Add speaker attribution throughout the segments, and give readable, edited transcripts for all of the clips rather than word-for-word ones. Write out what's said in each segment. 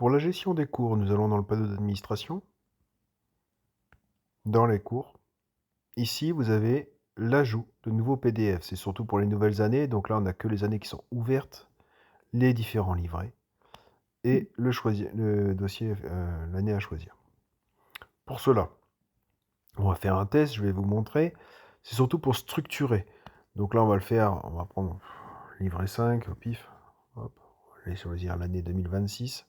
Speaker 1: Pour la gestion des cours, nous allons dans le panneau d'administration, dans les cours. Ici, vous avez l'ajout de nouveaux PDF. C'est surtout pour les nouvelles années. Donc là, on n'a que les années qui sont ouvertes, les différents livrets et le dossier, l'année à choisir. Pour cela, on va faire un test, je vais vous montrer. C'est surtout pour structurer. Donc là, on va le faire, on va prendre livret 5 au pif. Hop, on va aller choisir l'année 2026.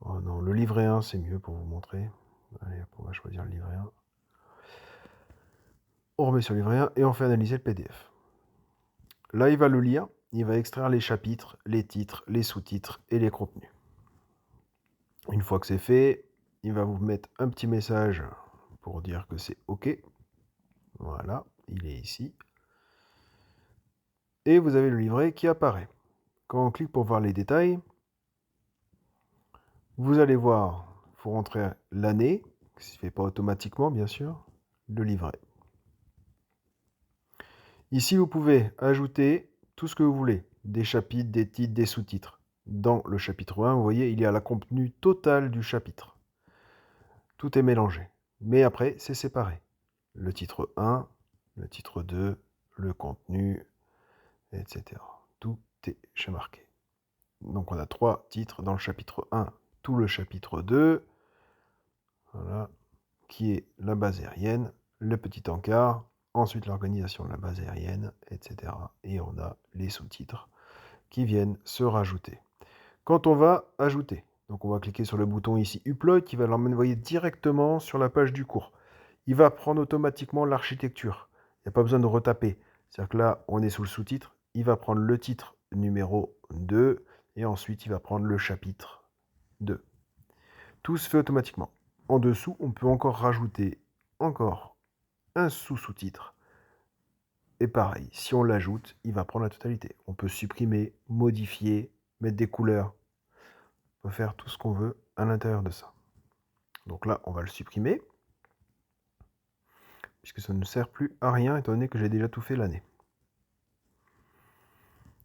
Speaker 1: Oh non, le livret 1, c'est mieux pour vous montrer. Allez, hop, on va choisir le livret 1. On remet sur le livret 1 et on fait analyser le PDF. Là, il va le lire, il va extraire les chapitres, les titres, les sous-titres et les contenus. Une fois que c'est fait, il va vous mettre un petit message pour dire que c'est OK. Voilà, il est ici. Et vous avez le livret qui apparaît. Quand on clique pour voir les détails, vous allez voir, il faut rentrer l'année, ce qui ne se fait pas automatiquement bien sûr, le livret. Ici, vous pouvez ajouter tout ce que vous voulez, des chapitres, des titres, des sous-titres. Dans le chapitre 1, vous voyez, il y a la contenu total du chapitre. Tout est mélangé. Mais après, c'est séparé. Le titre 1, le titre 2, le contenu, etc. Tout est marqué. Donc on a 3 titres dans le chapitre 1, tout le chapitre 2, voilà, qui est la base aérienne, le petit encart, ensuite l'organisation de la base aérienne, etc. Et on a les sous-titres qui viennent se rajouter. Quand on va ajouter, donc on va cliquer sur le bouton ici Upload qui va l'envoyer directement sur la page du cours. Il va prendre automatiquement l'architecture. Il n'y a pas besoin de retaper. C'est-à-dire que là, on est sous le sous-titre. Il va prendre le titre numéro 2 et ensuite il va prendre le chapitre 2. Tout se fait automatiquement. En dessous, on peut encore rajouter encore un sous-sous-titre. Et pareil, si on l'ajoute, il va prendre la totalité. On peut supprimer, modifier, mettre des couleurs. On peut faire tout ce qu'on veut à l'intérieur de ça. Donc là, on va le supprimer, puisque ça ne sert plus à rien, étant donné que j'ai déjà tout fait l'année.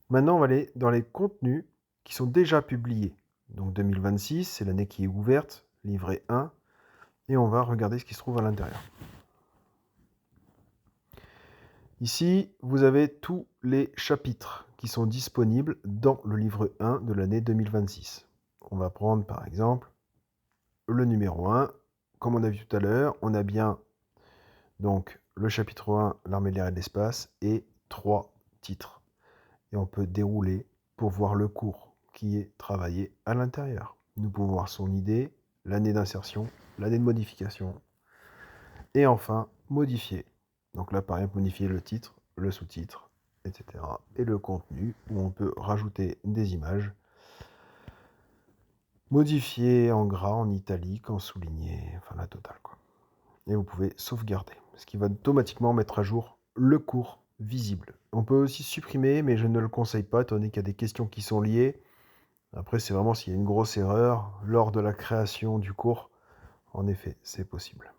Speaker 1: Maintenant, on va aller dans les contenus qui sont déjà publiés. Donc 2026, c'est l'année qui est ouverte, livret 1, et on va regarder ce qui se trouve à l'intérieur. Ici, vous avez tous les chapitres qui sont disponibles dans le livre 1 de l'année 2026. On va prendre par exemple le numéro 1. Comme on a vu tout à l'heure, on a bien donc le chapitre 1, l'armée de l'air et de l'espace, et 3 titres. Et on peut dérouler pour voir le cours qui est travaillé à l'intérieur. Nous pouvons voir son idée, l'année d'insertion, l'année de modification, et enfin modifier. Donc là, par exemple, modifier le titre, le sous-titre, etc. Et le contenu, où on peut rajouter des images, modifier en gras, en italique, en souligné, enfin la totale, quoi. Et vous pouvez sauvegarder, ce qui va automatiquement mettre à jour le cours visible. On peut aussi supprimer, mais je ne le conseille pas, étant donné qu'il y a des questions qui sont liées. Après, c'est vraiment s'il y a une grosse erreur lors de la création du cours. En effet, c'est possible.